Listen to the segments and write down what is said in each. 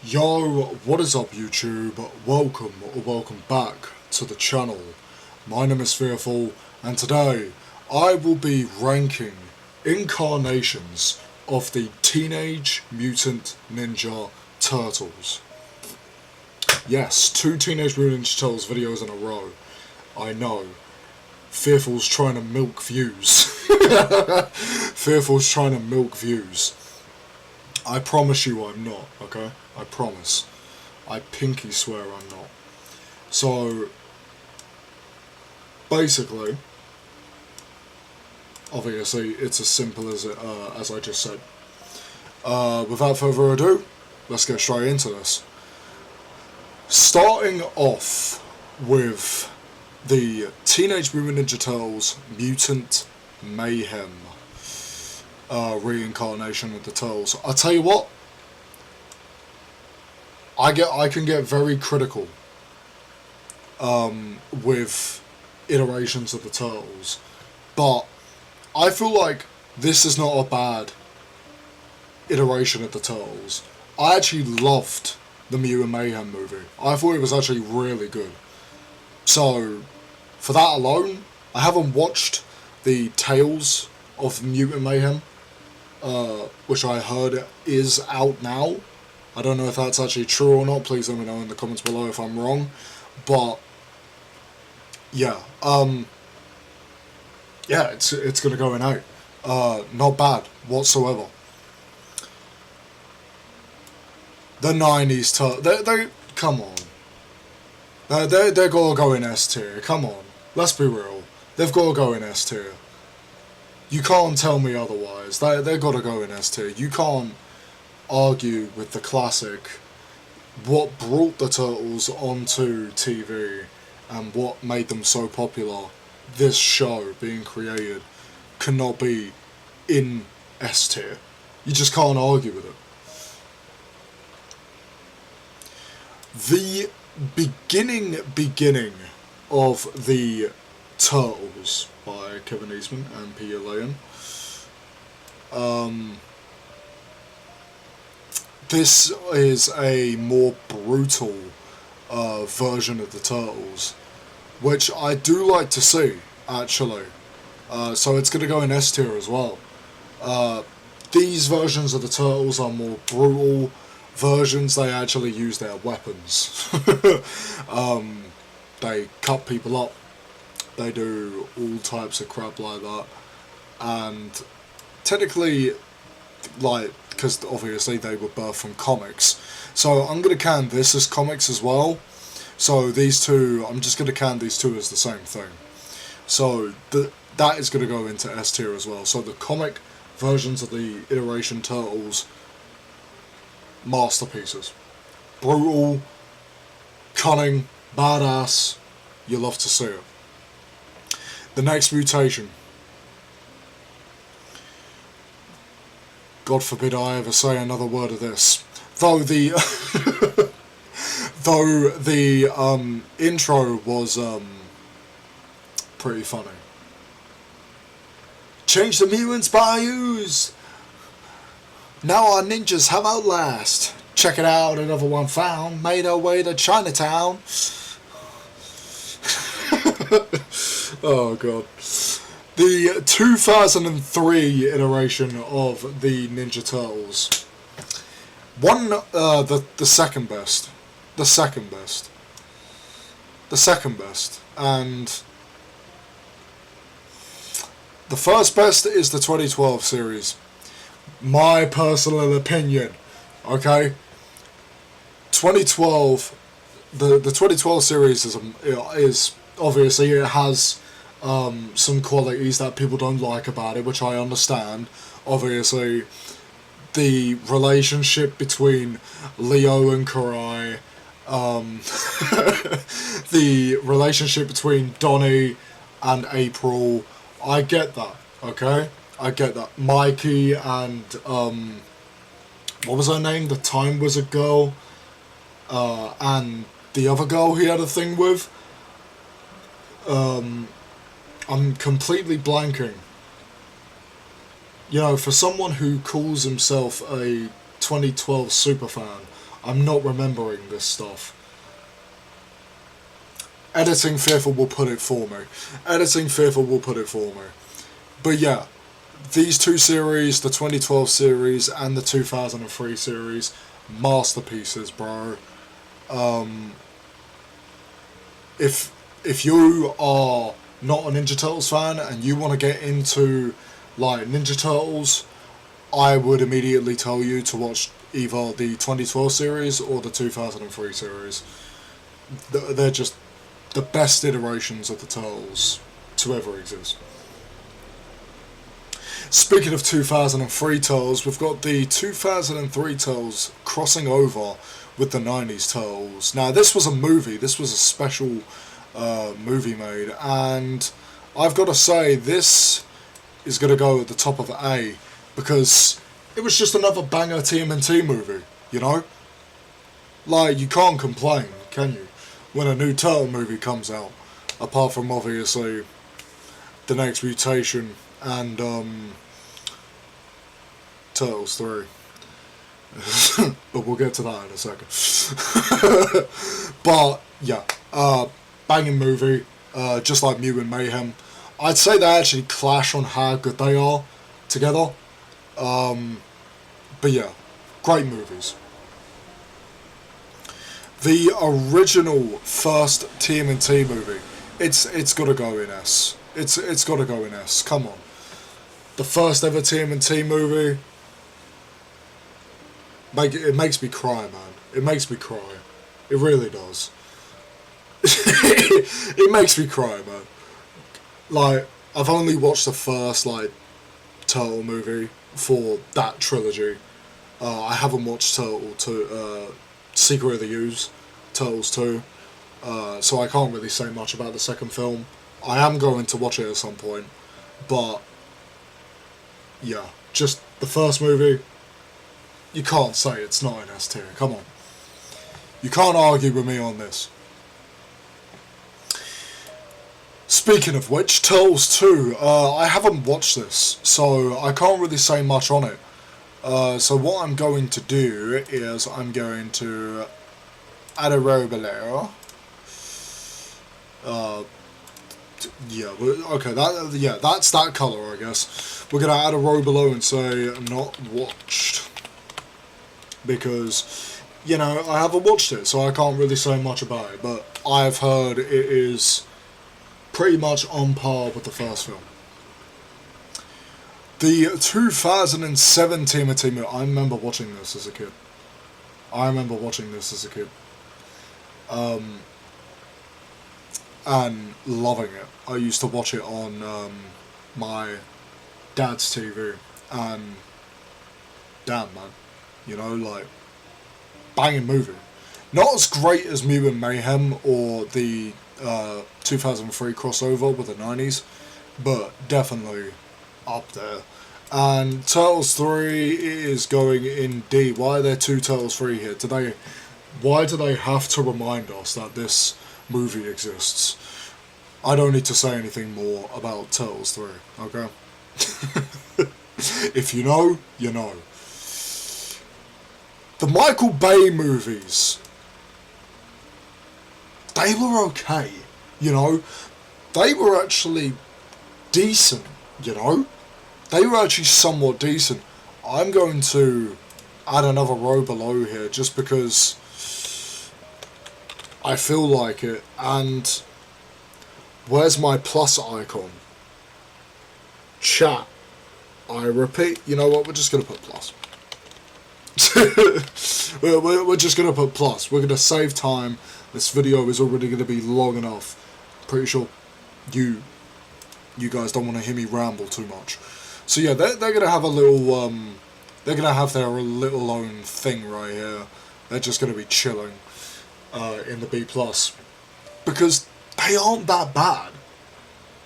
Yo, what is up YouTube? Welcome or welcome back to the channel. My name is Fearful and today I will be ranking incarnations of the Teenage Mutant Ninja Turtles. Yes, 2 Teenage Mutant Ninja Turtles videos in a row. I know. Fearful's trying to milk views. Fearful's trying to milk views. I promise you I'm not, okay? I promise. I pinky swear I'm not. So, basically, obviously, it's as simple as I just said. Without further ado, let's get straight into this. Starting off with the Teenage Mutant Ninja Turtles Mutant Mayhem reincarnation of the Turtles. I'll tell you what, I can get very critical with iterations of the Turtles, but I feel like this is not a bad iteration of the Turtles. I actually loved the Mutant Mayhem movie. I thought it was actually really good. So, for that alone, I haven't watched the Tales of Mutant Mayhem, which I heard is out now. I don't know if that's actually true or not. Please let me know in the comments below if I'm wrong. But yeah, yeah, it's gonna go in out. Not bad whatsoever. The '90s they come on. They're gonna go in S tier. Come on, let's be real. They've got to go in S tier. You can't tell me otherwise. They've got to go in S tier. You can't argue with the classic. What brought the Turtles onto TV and what made them so popular, this show being created, cannot be in S tier. You just can't argue with it. The beginning of the Turtles by Kevin Eastman and Peter Layan. This is a more brutal version of the Turtles, which I do like to see, actually. So it's going to go in S tier as well. These versions of the Turtles are more brutal versions. They actually use their weapons. They cut people up. They do all types of crap like that. And technically, like, because obviously they were birthed from comics. So I'm going to count this as comics as well. So these two, I'm just going to count these two as the same thing. So that is going to go into S tier as well. So the comic versions of the iteration Turtles, masterpieces. Brutal, cunning, badass. You love to see it. The next mutation. God forbid I ever say another word of this. Though the intro was pretty funny. Change the mutants by use. Now our ninjas have Outlast. Check it out, another one found. Made our way to Chinatown. Oh god. The 2003 iteration of the Ninja Turtles. The second best. The second best. The second best. And the first best is the 2012 series. My personal opinion. Okay? 2012, the 2012 series is obviously, it has some qualities that people don't like about it, which I understand. Obviously, the relationship between Leo and Karai, the relationship between Donnie and April, I get that, okay? I get that. Mikey and, what was her name? The Time Wizard girl, and the other girl he had a thing with. I'm completely blanking. You know, for someone who calls himself a 2012 superfan, I'm not remembering this stuff. Editing Fearful will put it for me. Editing Fearful will put it for me. But yeah, these two series, the 2012 series and the 2003 series, masterpieces, bro. If you are not a Ninja Turtles fan and you want to get into like Ninja Turtles, I would immediately tell you to watch either the 2012 series or the 2003 series. They're just the best iterations of the Turtles to ever exist. Speaking of 2003 Turtles, we've got the 2003 Turtles crossing over with the 90s Turtles. Now, this was a movie. This was a special movie made, and I've got to say, this is going to go at the top of A, because it was just another banger TMNT movie, you know? Like, you can't complain, can you, when a new Turtle movie comes out, apart from, obviously, The Next Mutation and Turtles 3. But we'll get to that in a second. But yeah, banging movie, just like Mutant Mayhem. I'd say they actually clash on how good they are together. But yeah, great movies. The original first TMNT movie, it's gotta go in S. It's gotta go in S. Come on. The first ever TMNT movie. It makes me cry, man. It makes me cry. It really does. It makes me cry, man. Like, I've only watched the first, like, Turtle movie for that trilogy. I haven't watched Secret of the Ooze, Turtles 2. So I can't really say much about the second film. I am going to watch it at some point. But, yeah, just the first movie. You can't say it's not an S tier. Come on. You can't argue with me on this. Speaking of which, Turtles 2. I haven't watched this, so I can't really say much on it. So what I'm going to do is I'm going to add a row below. Yeah, okay, that's that colour, I guess. We're going to add a row below and say not watched. Because, you know, I haven't watched it, so I can't really say much about it, but I've heard it is pretty much on par with the first film. The 2007 TMNT movie, I remember watching this as a kid. And loving it. I used to watch it on my dad's TV, and damn, man. You know, like, banging movie. Not as great as Mutant Mayhem or the 2003 crossover with the 90s, but definitely up there. And Turtles 3 is going in D. Why are there two Turtles 3 here? Why do they have to remind us that this movie exists? I don't need to say anything more about Turtles 3, okay? If you know, you know. The Michael Bay movies, they were okay, you know. They were actually decent, you know. They were actually somewhat decent. I'm going to add another row below here just because I feel like it. And where's my plus icon? Chat. I repeat, you know what, we're just going to put plus. we're just going to put plus. We're going to save time. This video is already going to be long enough. Pretty sure you guys don't want to hear me ramble too much. So yeah, they're going to have a little, they're going to have their little own thing right here. They're just going to be chilling in the B+. Because they aren't that bad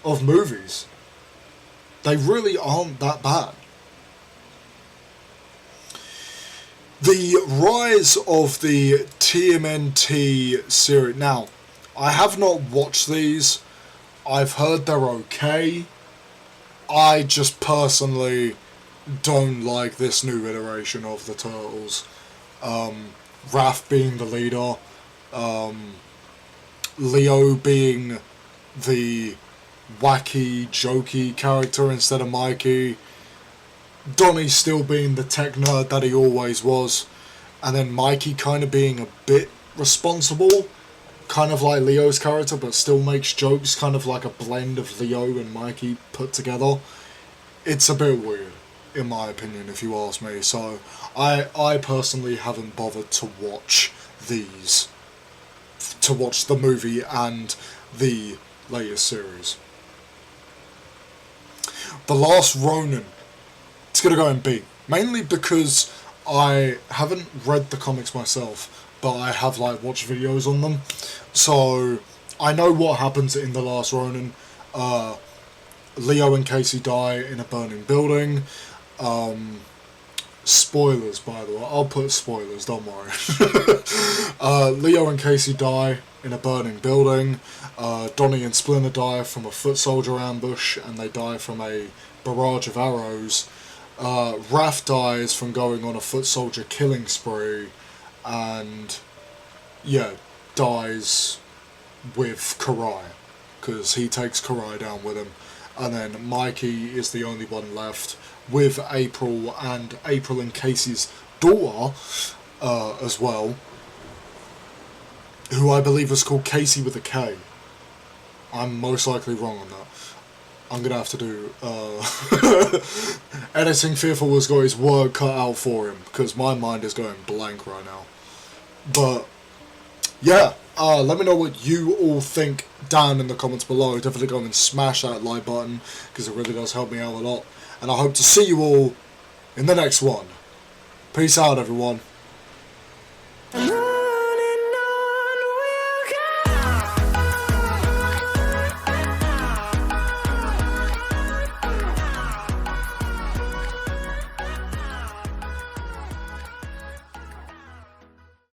of movies. They really aren't that bad. The rise of the TMNT series. Now, I have not watched these. I've heard they're okay. I just personally don't like this new iteration of the Turtles. Raph being the leader, Leo being the wacky, jokey character instead of Mikey, Donnie still being the tech nerd that he always was, and then Mikey kind of being a bit responsible, kind of like Leo's character, but still makes jokes, kind of like a blend of Leo and Mikey put together. It's a bit weird, in my opinion, if you ask me. So I personally haven't bothered to watch these, to watch the movie and the latest series. The Last Ronin, it's gonna go in B, mainly because I haven't read the comics myself, but I have like watched videos on them, so I know what happens in The Last Ronin. Leo and Casey die in a burning building. Spoilers, by the way. I'll put spoilers, don't worry. Leo and Casey die in a burning building. Donnie and Splinter die from a foot soldier ambush, and they die from a barrage of arrows. Raph dies from going on a foot soldier killing spree, and yeah, dies with Karai, because he takes Karai down with him. And then Mikey is the only one left with April, and April and Casey's daughter as well, who I believe was called Casey with a K. I'm most likely wrong on that. I'm gonna have to do editing. Fearful has got his work cut out for him, because my mind is going blank right now. But yeah, let me know what you all think down in the comments below. Definitely go and smash that like button, because it really does help me out a lot. And I hope to see you all in the next one. Peace out, everyone.